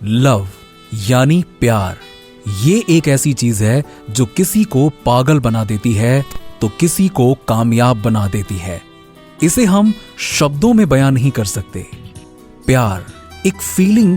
Love यानी प्यार, ये एक ऐसी चीज है जो किसी को पागल बना देती है तो किसी को कामयाब बना देती है। इसे हम शब्दों में बयान नहीं कर सकते। प्यार एक फीलिंग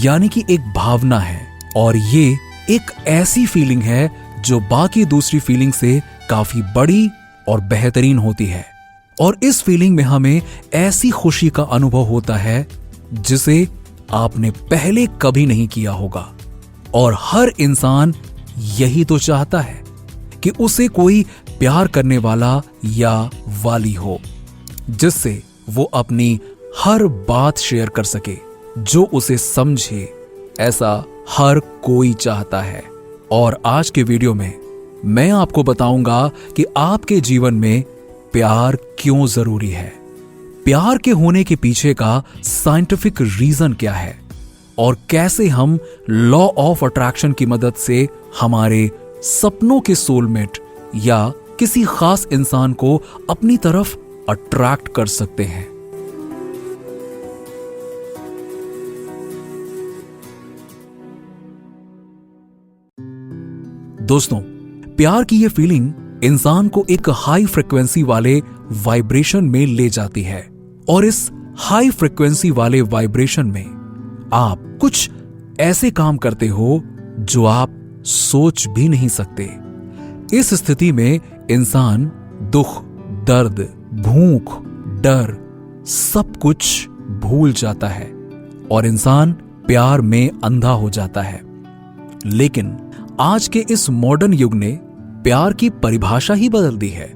यानी कि एक भावना है, और ये एक ऐसी फीलिंग है जो बाकी दूसरी फीलिंग से काफी बड़ी और बेहतरीन होती है। और इस फीलिंग में हमें ऐसी खुशी का अनुभव होता है जिसे आपने पहले कभी नहीं किया होगा। और हर इंसान यही तो चाहता है कि उसे कोई प्यार करने वाला या वाली हो, जिससे वो अपनी हर बात शेयर कर सके, जो उसे समझे। ऐसा हर कोई चाहता है। और आज के वीडियो में मैं आपको बताऊंगा कि आपके जीवन में प्यार क्यों जरूरी है, प्यार के होने के पीछे का साइंटिफिक रीजन क्या है, और कैसे हम लॉ ऑफ अट्रैक्शन की मदद से हमारे सपनों के सोलमेट या किसी खास इंसान को अपनी तरफ अट्रैक्ट कर सकते हैं। दोस्तों, प्यार की यह फीलिंग इंसान को एक हाई फ्रिक्वेंसी वाले वाइब्रेशन में ले जाती है, और इस हाई फ्रिक्वेंसी वाले वाइब्रेशन में आप कुछ ऐसे काम करते हो जो आप सोच भी नहीं सकते। इस स्थिति में इंसान दुख, दर्द, भूख, डर सब कुछ भूल जाता है और इंसान प्यार में अंधा हो जाता है। लेकिन आज के इस मॉडर्न युग ने प्यार की परिभाषा ही बदल दी है।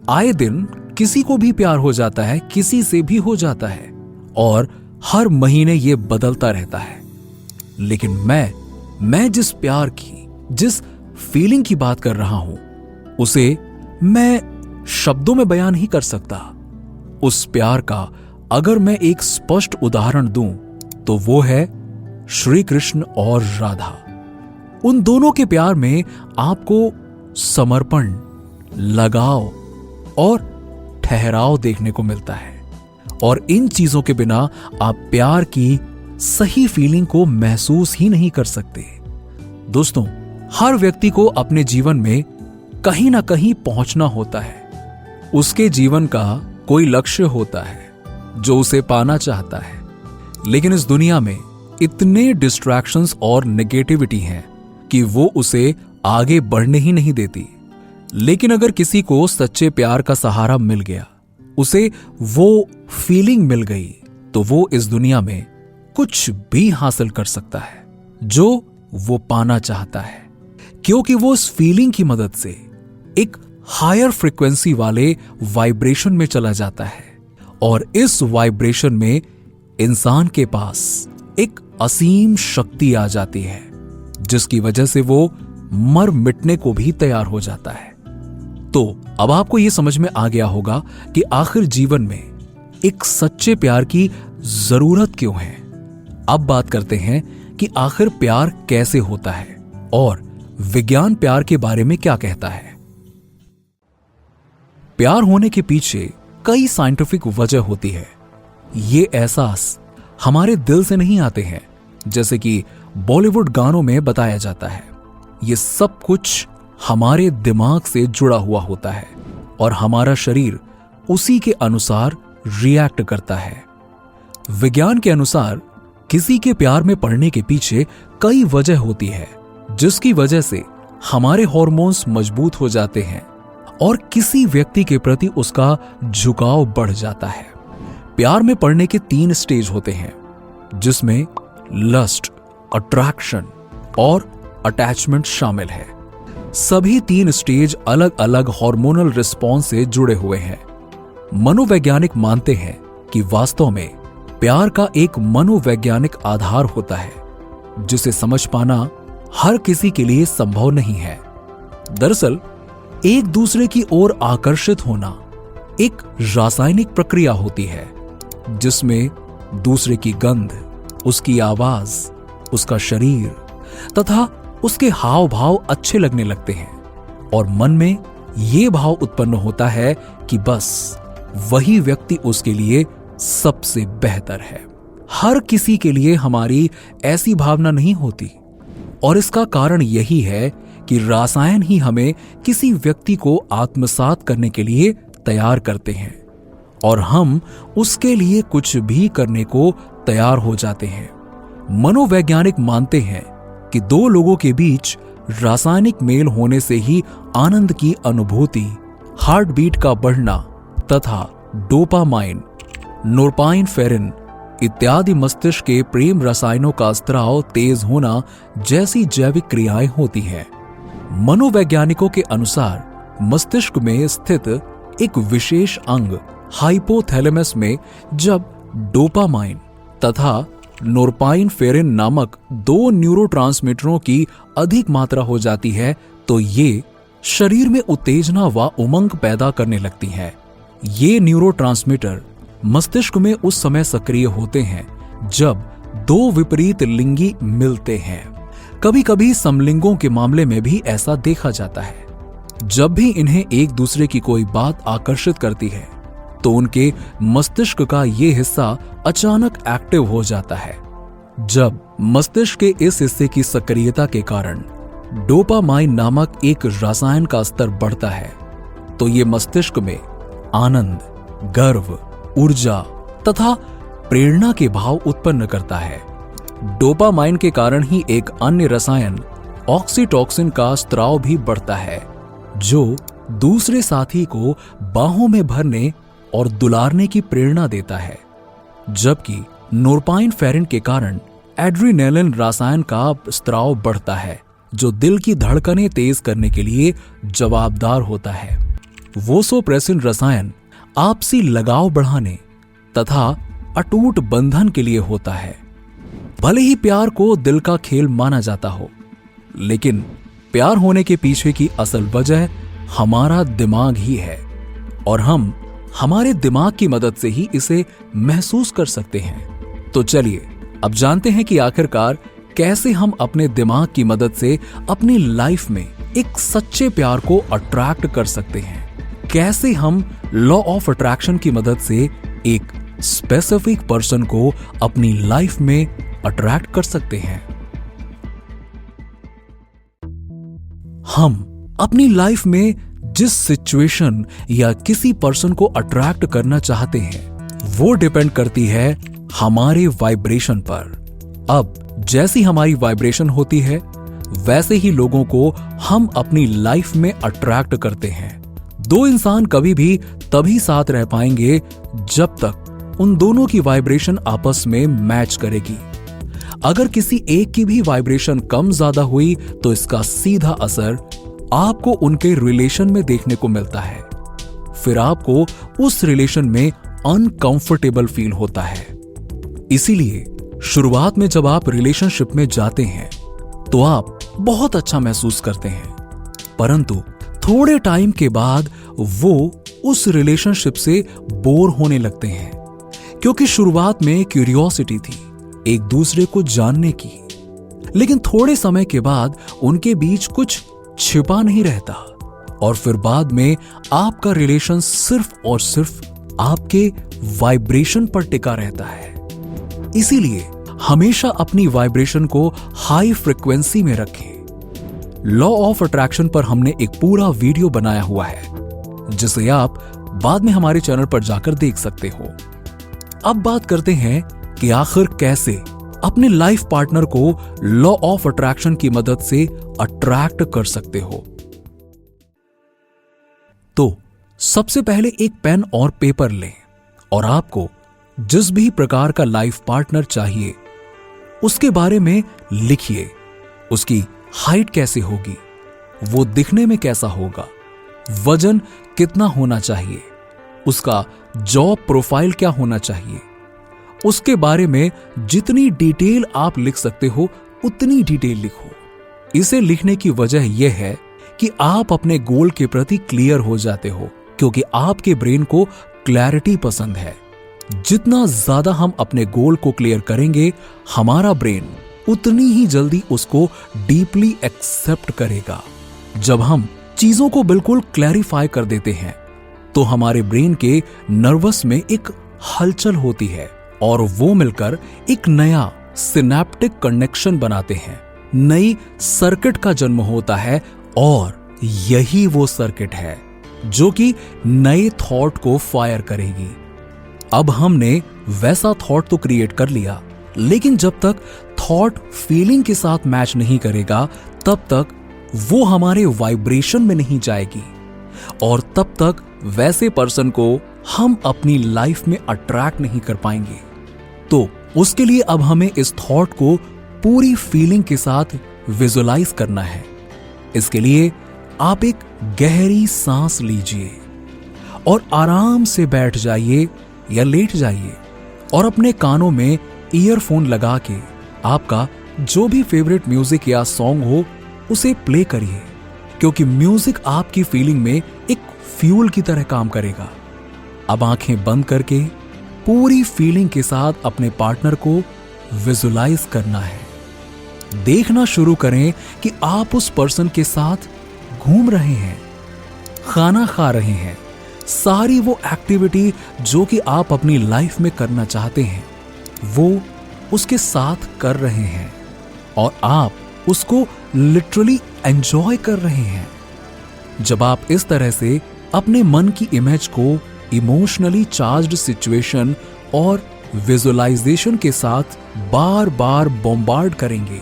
आए दिन किसी को भी प्यार हो जाता है, किसी से भी हो जाता है, और हर महीने ये बदलता रहता है। लेकिन मैं जिस प्यार की, जिस फीलिंग की बात कर रहा हूं, उसे मैं शब्दों में बयान नहीं कर सकता। उस प्यार का अगर मैं एक स्पष्ट उदाहरण दूं तो वो है श्री कृष्ण और राधा। उन दोनों के प्यार में आपको समर्पण, लगाव और ठहराव देखने को मिलता है, और इन चीजों के बिना आप प्यार की सही फीलिंग को महसूस ही नहीं कर सकते। दोस्तों, हर व्यक्ति को अपने जीवन में कहीं ना कहीं पहुंचना होता है। उसके जीवन का कोई लक्ष्य होता है जो उसे पाना चाहता है। लेकिन इस दुनिया में इतने डिस्ट्रैक्शंस और नेगेटिविटी हैं कि वो उसे आगे बढ़ने ही नहीं देती। लेकिन अगर किसी को सच्चे प्यार का सहारा मिल गया, उसे वो फीलिंग मिल गई, तो वो इस दुनिया में कुछ भी हासिल कर सकता है जो वो पाना चाहता है, क्योंकि वो उस फीलिंग की मदद से एक हायर फ्रीक्वेंसी वाले वाइब्रेशन में चला जाता है, और इस वाइब्रेशन में इंसान के पास एक असीम शक्ति आ जाती है, जिसकी वजह से वो मर मिटने को भी तैयार हो जाता है। तो अब आपको यह समझ में आ गया होगा कि आखिर जीवन में एक सच्चे प्यार की जरूरत क्यों है। अब बात करते हैं कि आखिर प्यार कैसे होता है और विज्ञान प्यार के बारे में क्या कहता है। प्यार होने के पीछे कई साइंटिफिक वजह होती है। ये एहसास हमारे दिल से नहीं आते हैं, जैसे कि बॉलीवुड गानों में बताया जाता है। ये सब कुछ हमारे दिमाग से जुड़ा हुआ होता है, और हमारा शरीर उसी के अनुसार रिएक्ट करता है। विज्ञान के अनुसार किसी के प्यार में पड़ने के पीछे कई वजह होती है, जिसकी वजह से हमारे हार्मोन्स मजबूत हो जाते हैं और किसी व्यक्ति के प्रति उसका झुकाव बढ़ जाता है। प्यार में पड़ने के 3 स्टेज होते हैं, जिसमें लस्ट, अट्रैक्शन और अटैचमेंट शामिल है। सभी 3 स्टेज अलग अलग हार्मोनल रिस्पॉन्स से जुड़े हुए हैं। मनोवैज्ञानिक मानते हैं कि वास्तव में प्यार का एक मनोवैज्ञानिक आधार होता है, जिसे समझ पाना हर किसी के लिए संभव नहीं है। दरअसल एक दूसरे की ओर आकर्षित होना एक रासायनिक प्रक्रिया होती है, जिसमें दूसरे की गंध, उसकी आवाज, उसका शरीर तथा उसके हाव भाव अच्छे लगने लगते हैं, और मन में यह भाव उत्पन्न होता है कि बस वही व्यक्ति उसके लिए सबसे बेहतर है। हर किसी के लिए हमारी ऐसी भावना नहीं होती, और इसका कारण यही है कि रसायन ही हमें किसी व्यक्ति को आत्मसात करने के लिए तैयार करते हैं और हम उसके लिए कुछ भी करने को तैयार हो जाते हैं। मनोवैज्ञानिक मानते हैं कि दो लोगों के बीच रासायनिक मेल होने से ही आनंद की अनुभूति, हार्ट बीट का बढ़ना तथा डोपामाइन, नोरपाइनफ्रेरिन इत्यादि मस्तिष्क के प्रेम रसायनों का स्त्राव तेज होना जैसी जैविक क्रियाएं होती हैं। मनोवैज्ञानिकों के अनुसार मस्तिष्क में स्थित एक विशेष अंग हाइपोथैलेमस में जब डोपामाइन तथा नोरपाइनफ्रेरिन नामक दो न्यूरोट्रांसमीटरों की अधिक मात्रा हो जाती है तो ये शरीर में उत्तेजना व उमंग पैदा करने लगती हैं। ये न्यूरोट्रांसमीटर मस्तिष्क में उस समय सक्रिय होते हैं जब दो विपरीत लिंगी मिलते हैं। कभी कभी समलिंगों के मामले में भी ऐसा देखा जाता है। जब भी इन्हें एक दूसरे की कोई बात आकर्षित करती है तो उनके मस्तिष्क का ये हिस्सा अचानक एक्टिव हो जाता है। जब मस्तिष्क के इस हिस्से की सक्रियता के कारण डोपामाइन नामक एक रसायन का स्तर बढ़ता है तो ये मस्तिष्क में आनंद, गर्व, ऊर्जा तथा प्रेरणा के भाव उत्पन्न करता है। डोपामाइन के कारण ही एक अन्य रसायन ऑक्सीटोसिन का स्त्राव भी बढ़ता है जो दूसरे साथी को बाहों में भरने और दुलारने की प्रेरणा देता है, जबकि नोरपाइनफ्रेरिन के कारण एड्रेनालिन रसायन का स्त्राव बढ़ता है जो दिल की धड़कनें तेज करने के लिए जवाबदार होता है। वोसोप्रेसिन रसायन आपसी लगाव बढ़ाने तथा अटूट बंधन के लिए होता है। भले ही प्यार को दिल का खेल माना जाता हो, लेकिन प्यार होने के पीछे की असल वजह हमारा दिमाग ही है और हम हमारे दिमाग की मदद से ही इसे महसूस कर सकते हैं। तो चलिए अब जानते हैं कि आखिरकार कैसे हम अपने दिमाग की मदद से अपनी लाइफ में एक सच्चे प्यार को अट्रैक्ट कर सकते हैं। कैसे हम लॉ ऑफ अट्रैक्शन की मदद से एक स्पेसिफिक पर्सन को अपनी लाइफ में अट्रैक्ट कर सकते हैं। हम अपनी लाइफ में जिस सिचुएशन या किसी पर्सन को अट्रैक्ट करना चाहते हैं वो डिपेंड करती है हमारे वाइब्रेशन पर। अब जैसी हमारी वाइब्रेशन होती है वैसे ही लोगों को हम अपनी लाइफ में अट्रैक्ट करते हैं। दो इंसान कभी भी तभी साथ रह पाएंगे जब तक उन दोनों की वाइब्रेशन आपस में मैच करेगी। अगर किसी एक की भी वाइब्रेशन कम ज्यादा हुई तो इसका सीधा असर आपको उनके रिलेशन में देखने को मिलता है। फिर आपको उस रिलेशन में अनकंफर्टेबल फील होता है। इसीलिए शुरुआत में जब आप रिलेशनशिप में जाते हैं तो आप बहुत अच्छा महसूस करते हैं, परंतु थोड़े टाइम के बाद वो उस रिलेशनशिप से बोर होने लगते हैं, क्योंकि शुरुआत में क्यूरियोसिटी थी एक दूसरे को जानने की, लेकिन थोड़े समय के बाद उनके बीच कुछ छिपा नहीं रहता और फिर बाद में आपका रिलेशन सिर्फ और सिर्फ आपके वाइब्रेशन पर टिका रहता है। इसीलिए हमेशा अपनी वाइब्रेशन को हाई फ्रिक्वेंसी में रखें। लॉ ऑफ अट्रैक्शन पर हमने एक पूरा वीडियो बनाया हुआ है जिसे आप बाद में हमारे चैनल पर जाकर देख सकते हो। अब बात करते हैं कि आखिर कैसे अपने लाइफ पार्टनर को लॉ ऑफ अट्रैक्शन की मदद से अट्रैक्ट कर सकते हो। तो सबसे पहले एक पेन और पेपर लें और आपको जिस भी प्रकार का लाइफ पार्टनर चाहिए उसके बारे में लिखिए। उसकी हाइट कैसे होगी, वो दिखने में कैसा होगा, वजन कितना होना चाहिए, उसका जॉब प्रोफाइल क्या होना चाहिए, उसके बारे में जितनी डिटेल आप लिख सकते हो उतनी डिटेल लिखो। इसे लिखने की वजह यह है कि आप अपने गोल के प्रति क्लियर हो जाते हो, क्योंकि आपके ब्रेन को क्लैरिटी पसंद है। जितना ज्यादा हम अपने गोल को क्लियर करेंगे, हमारा ब्रेन उतनी ही जल्दी उसको डीपली एक्सेप्ट करेगा। जब हम चीजों को बिल्कुल क्लैरिफाई कर देते हैं तो हमारे ब्रेन के नर्वस में एक हलचल होती है और वो मिलकर एक नया सिनेप्टिक कनेक्शन बनाते हैं, नई सर्किट का जन्म होता है और यही वो सर्किट है जो कि नए थॉट को फायर करेगी। अब हमने वैसा थॉट तो क्रिएट कर लिया, लेकिन जब तक थॉट फीलिंग के साथ मैच नहीं करेगा तब तक वो हमारे वाइब्रेशन में नहीं जाएगी और तब तक वैसे पर्सन को हम अपनी लाइफ में अट्रैक्ट नहीं कर पाएंगे। तो उसके लिए अब हमें इस थॉट को पूरी फीलिंग के साथ विजुअलाइज करना है। इसके लिए आप एक गहरी सांस लीजिए और आराम से बैठ जाइए या लेट जाइए और अपने कानों में ईयरफोन लगा के आपका जो भी फेवरेट म्यूजिक या सॉन्ग हो उसे प्ले करिए, क्योंकि म्यूजिक आपकी फीलिंग में एक फ्यूल की तरह काम करेगा। अब आंखें बंद करके पूरी फीलिंग के साथ अपने पार्टनर को विजुअलाइज करना है। देखना शुरू करें कि आप उस पर्सन के साथ घूम रहे हैं, खाना खा रहे हैं, सारी वो एक्टिविटी जो कि आप अपनी लाइफ में करना चाहते हैं वो उसके साथ कर रहे हैं और आप उसको लिटरली एंजॉय कर रहे हैं। जब आप इस तरह से अपने मन की इमेज को इमोशनली चार्ज्ड सिचुएशन और विजुअलाइजेशन के साथ बार बार बॉम्बार्ड करेंगे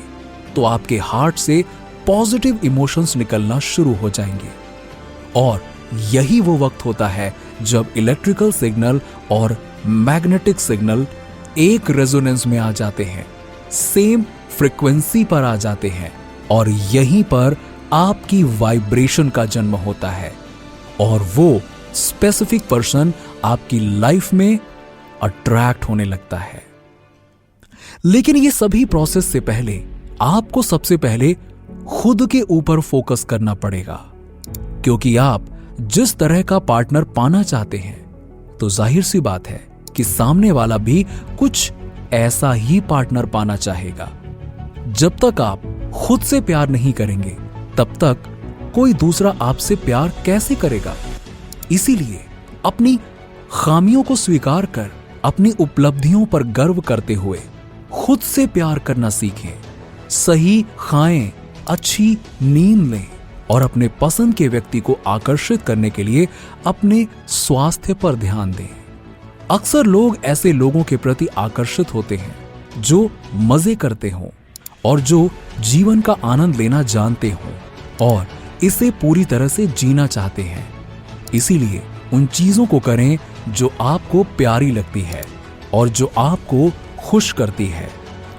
तो आपके हार्ट से पॉजिटिव इमोशंस निकलना शुरू हो जाएंगे और यही वो वक्त होता है जब इलेक्ट्रिकल सिग्नल और मैग्नेटिक सिग्नल एक रेजोनेंस में आ जाते हैं, सेम फ्रीक्वेंसी पर आ जाते हैं और यहीं पर आपकी वाइब्रेशन का जन्म होता है और वो स्पेसिफिक पर्सन आपकी लाइफ में अट्रैक्ट होने लगता है। लेकिन ये सभी प्रोसेस से पहले आपको सबसे पहले खुद के ऊपर फोकस करना पड़ेगा, क्योंकि आप जिस तरह का पार्टनर पाना चाहते हैं तो जाहिर सी बात है कि सामने वाला भी कुछ ऐसा ही पार्टनर पाना चाहेगा। जब तक आप खुद से प्यार नहीं करेंगे तब तक कोई दूसरा आपसे प्यार कैसे करेगा। इसीलिए अपनी खामियों को स्वीकार कर अपनी उपलब्धियों पर गर्व करते हुए खुद से प्यार करना सीखें। सही खाएं, अच्छी नींद लें और अपने पसंद के व्यक्ति को आकर्षित करने के लिए अपने स्वास्थ्य पर ध्यान दें। अक्सर लोग ऐसे लोगों के प्रति आकर्षित होते हैं जो मजे करते हों और जो जीवन का आनंद लेना जानते हों और इसे पूरी तरह से जीना चाहते हैं। इसीलिए उन चीजों को करें जो आपको प्यारी लगती है और जो आपको खुश करती है।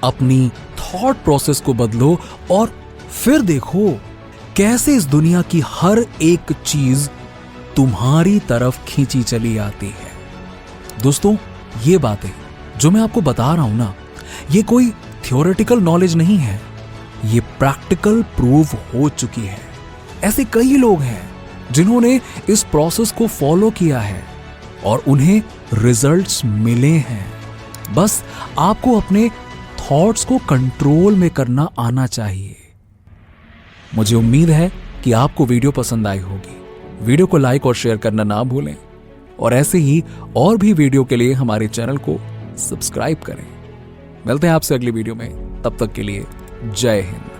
अपनी थॉट प्रोसेस को बदलो और फिर देखो कैसे इस दुनिया की हर एक चीज तुम्हारी तरफ खींची चली आती है। दोस्तों, ये बातें जो मैं आपको बता रहा हूं ना, ये कोई थ्योरेटिकल नॉलेज नहीं है, ये प्रैक्टिकल प्रूव हो चुकी है। ऐसे कई लोग हैं जिन्होंने इस प्रोसेस को फॉलो किया है और उन्हें रिजल्ट्स मिले हैं। बस आपको अपने थॉट्स को कंट्रोल में करना आना चाहिए। मुझे उम्मीद है कि आपको वीडियो पसंद आई होगी। वीडियो को लाइक और शेयर करना ना भूलें और ऐसे ही और भी वीडियो के लिए हमारे चैनल को सब्सक्राइब करें। मिलते हैं आपसे अगली वीडियो में, तब तक के लिए जय हिंद।